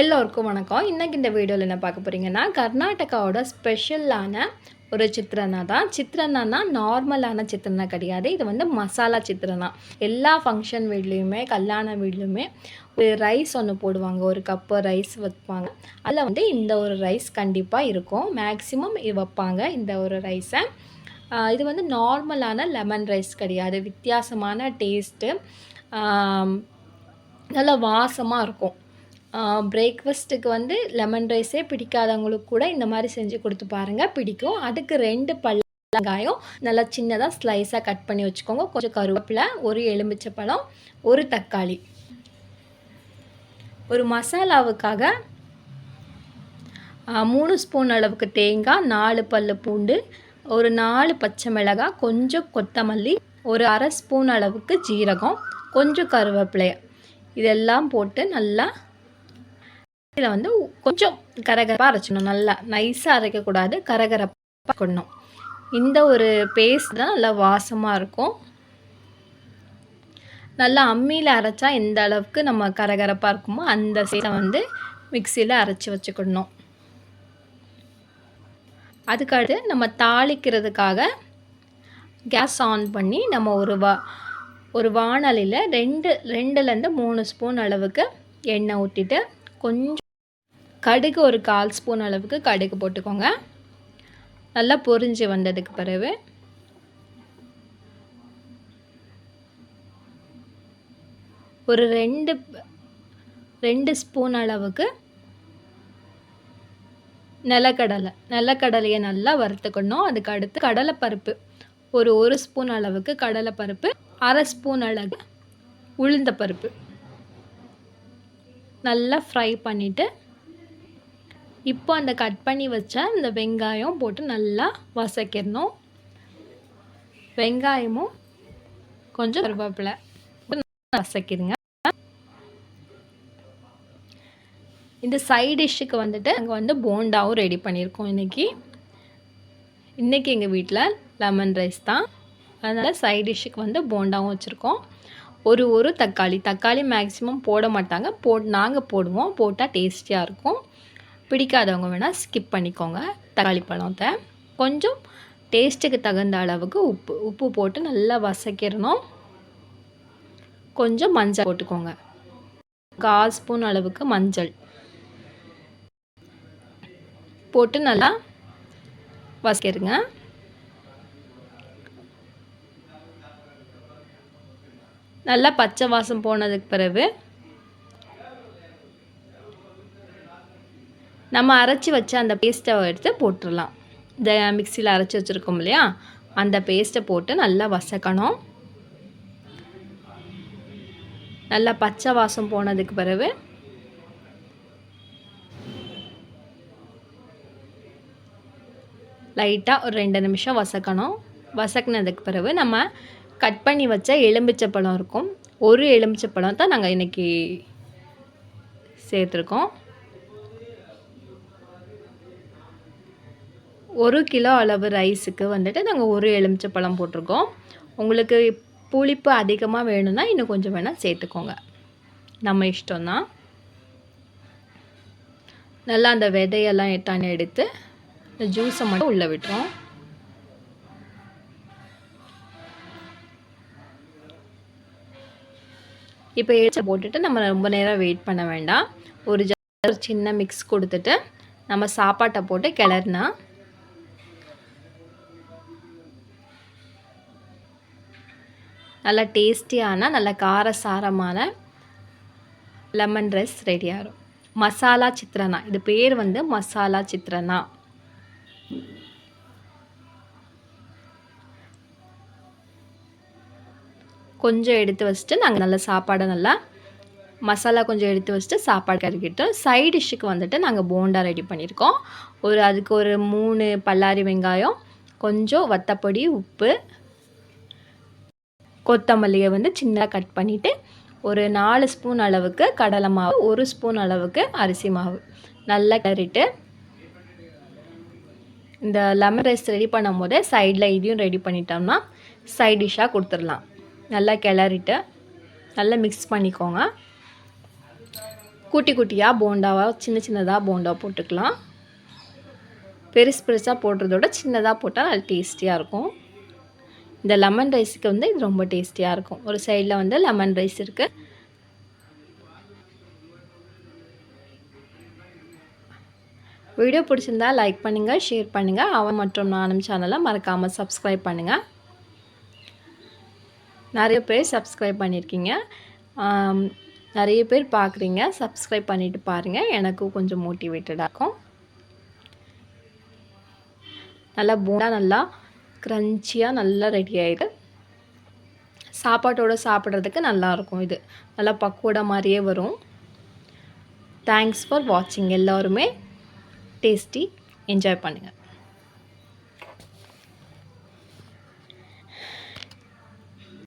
எல்லோருக்கும் வணக்கம். இன்றைக்கி இந்த வீடியோவில் என்ன பார்க்க போகிறீங்கன்னா, கர்நாடகாவோட ஸ்பெஷலான ஒரு சித்ரான்னா தான். சித்ரான்னா நார்மலான சித்ரான்னா கிடையாது. இது வந்து மசாலா சித்ரான்னா. எல்லா ஃபங்க்ஷன் வீட்லேயுமே, கல்யாண வீட்லேயுமே ஒரு ரைஸ் ஒன்று போடுவாங்க. ஒரு கப்பு ரைஸ் வைப்பாங்க. அதில் வந்து இந்த ஒரு ரைஸ் கண்டிப்பாக இருக்கும். மேக்ஸிமம் இது வைப்பாங்க இந்த ஒரு ரைஸை. இது வந்து நார்மலான லெமன் ரைஸ் கிடையாது. வித்தியாசமான டேஸ்ட்டு, நல்லா வாசமாக இருக்கும். பிரேக்ஃபாஸ்ட்டுக்கு வந்து லெமன் ரைஸே பிடிக்காதவங்களுக்கு கூட இந்த மாதிரி செஞ்சு கொடுத்து பாருங்கள், பிடிக்கும். அதுக்கு 2 வெங்காயம் நல்லா சின்னதாக ஸ்லைஸாக கட் பண்ணி வச்சுக்கோங்க. கொஞ்சம் கருவேப்பிலை, ஒரு எலுமிச்சைப்பழம், ஒரு தக்காளி. ஒரு மசாலாவுக்காக 3 ஸ்பூன் அளவுக்கு தேங்காய், 4 பல் பூண்டு, ஒரு 4 பச்சை மிளகாய், கொஞ்சம் கொத்தமல்லி, ஒரு அரை ஸ்பூன் அளவுக்கு ஜீரகம், கொஞ்சம் கருவேப்பிலை, இதெல்லாம் போட்டு நல்லா இதில் வந்து கொஞ்சம் கரகரப்பாக அரைச்சிடணும். நல்லா நைஸாக அரைக்கக்கூடாது, கரகரப்பாக கொள்ளணும். இந்த ஒரு பேஸ்ட் தான் நல்லா வாசமாக இருக்கும். நல்லா அம்மியில் அரைச்சா எந்த அளவுக்கு நம்ம கரகரப்பாக இருக்குமோ அந்த சேலை வந்து மிக்சியில் அரைச்சி வச்சுக்கிடணும். அதுக்கடுத்து நம்ம தாளிக்கிறதுக்காக கேஸ் ஆன் பண்ணி நம்ம ஒரு வாணலியில் 2லேருந்து 3 ஸ்பூன் அளவுக்கு எண்ணெய் ஊற்றிட்டு கொஞ்சம் கடுகு, ஒரு 1/4 ஸ்பூன் அளவுக்கு கடுகு போட்டுக்கோங்க. நல்லா பொரிஞ்சு வந்ததுக்கு பிறகு ஒரு 2 ஸ்பூன் அளவுக்கு நிலக்கடலையை நல்லா வறுத்துக்கணும். அதுக்கு அடுத்து கடலைப்பருப்பு, ஒரு ஸ்பூன் அளவுக்கு கடலைப்பருப்பு, அரை ஸ்பூன் அளவு உளுந்தப்பருப்பு நல்லா ஃப்ரை பண்ணிவிட்டு, இப்போ அந்த கட் பண்ணி வச்ச இந்த வெங்காயம் போட்டு நல்லா வதக்கிடணும். வெங்காயமும் கொஞ்சம் கருவேப்பிலை வதக்கிடுங்க. இந்த சைட் டிஷ்ஷுக்கு வந்துட்டு நாங்கள் வந்து போண்டாவும் ரெடி பண்ணியிருக்கோம். இன்றைக்கி எங்கள் வீட்டில் லெமன் ரைஸ் தான், அதனால் சைட் டிஷ்ஷுக்கு வந்து போண்டாவும் வச்சுருக்கோம். ஒரு தக்காளி மேக்ஸிமம் போட மாட்டாங்க, நாங்கள் போடுவோம். போட்டால் டேஸ்டியாக இருக்கும். பிடிக்காதவங்க வேணால் ஸ்கிப் பண்ணிக்கோங்க தக்காளி பழத்தை. கொஞ்சம் டேஸ்ட்டுக்கு தகுந்த அளவுக்கு உப்பு போட்டு நல்லா வதக்கிடணும். கொஞ்சம் மஞ்சள் போட்டுக்கோங்க, 1/4 ஸ்பூன் அளவுக்கு மஞ்சள் போட்டு நல்லா வதக்கிடுங்க. நல்லா பச்சை வாசம் போனதுக்கு பிறகு நம்ம அரைச்சி வச்ச அந்த பேஸ்ட்டை எடுத்து போட்டுடலாம். இந்த மிக்சியில் அரைச்சி வச்சுருக்கோம் இல்லையா, அந்த பேஸ்ட்டை போட்டு நல்லா வதக்கணும். நல்லா பச்சை வாசம் போனதுக்கு பிறகு லைட்டாக ஒரு 2 நிமிஷம் வதக்கணும். வதக்கினதுக்கு பிறகு நம்ம கட் பண்ணி வச்ச எலுமிச்சைப்பழம் இருக்கும். ஒரு எலுமிச்சைப்பழம் தான் நாங்கள் இன்றைக்கி சேர்த்துருக்கோம். 1 கிலோ அளவு ரைஸுக்கு வந்துட்டு நாங்கள் ஒரு எலுமிச்சைப்பழம் போட்டிருக்கோம். உங்களுக்கு புளிப்பு அதிகமாக வேணும்னா இன்னும் கொஞ்சம் வேணால் சேர்த்துக்கோங்க, நம்ம இஷ்டம்தான். நல்லா அந்த விதையெல்லாம் தண்ணி எடுத்து இந்த ஜூஸை மட்டும் உள்ளே விட்டுறோம். இப்போ எலுமிச்சை போட்டுட்டு நம்ம ரொம்ப நேரம் வெயிட் பண்ண வேண்டாம். ஒரு சின்ன மிக்ஸ் கொடுத்துட்டு நம்ம சாப்பாட்டை போட்டு கிளறினா நல்லா டேஸ்டியான, நல்ல காரசாரமான லெமன் ரைஸ் ரெடி ஆகிடும். மசாலா சித்ரான்னா, இது பேர் வந்து மசாலா சித்ரான்னா. கொஞ்சம் எடுத்து வச்சுட்டு நாங்கள் நல்லா சாப்பாடை நல்லா மசாலா கொஞ்சம் எடுத்து வச்சுட்டு சாப்பாடு கறிக்கிட்டோம். சைட் டிஷ்ஷுக்கு வந்துட்டு நாங்கள் போண்டா ரெடி பண்ணியிருக்கோம். அதுக்கு ஒரு 3 பல்லாரி வெங்காயம், கொஞ்சம் வத்தப்பொடி, உப்பு, கொத்தமல்லியை வந்து சின்னதாக கட் பண்ணிவிட்டு, ஒரு 4 ஸ்பூன் அளவுக்கு கடலை மாவு, 1 ஸ்பூன் அளவுக்கு அரிசி மாவு நல்லா கிளறிட்டு, இந்த லெமன் ரைஸ் ரெடி பண்ணும் போதே சைடில் இதையும் ரெடி பண்ணிட்டோம்னா சைட் டிஷ்ஷாக கொடுத்துடலாம். நல்லா கிளறிட்டு நல்லா மிக்ஸ் பண்ணிக்கோங்க. குட்டி குட்டியாக போண்டாவாக சின்னதாக போண்டா போட்டுக்கலாம். பெருசாக போடுறதோட சின்னதாக போட்டால் அது டேஸ்டியாக இருக்கும். இந்த லெமன் ரைஸுக்கு வந்து இது ரொம்ப டேஸ்டியாக இருக்கும். ஒரு சைடில் வந்து லெமன் ரைஸ் இருக்குது. வீடியோ பிடிச்சிருந்தா லைக் பண்ணுங்கள், ஷேர் பண்ணுங்கள். அவன் மற்றும் நானும் சேனலை மறக்காமல் சப்ஸ்கிரைப் பண்ணுங்கள். நிறைய பேர் சப்ஸ்கிரைப் பண்ணியிருக்கீங்க, நிறைய பேர் பார்க்குறீங்க. சப்ஸ்கிரைப் பண்ணிவிட்டு பாருங்கள், எனக்கும் கொஞ்சம் மோட்டிவேட்டடாக இருக்கும். நல்லா போண்டா நல்லா க்ரன்ச்சியாக நல்லா ரெடி ஆகிடு. சாப்பாட்டோடு சாப்பிட்றதுக்கு நல்லாயிருக்கும். இது நல்லா பக்கோடா மாதிரியே வரும். தேங்க்ஸ் ஃபார் வாட்சிங். எல்லோருமே டேஸ்டி என்ஜாய் பண்ணுங்கள்.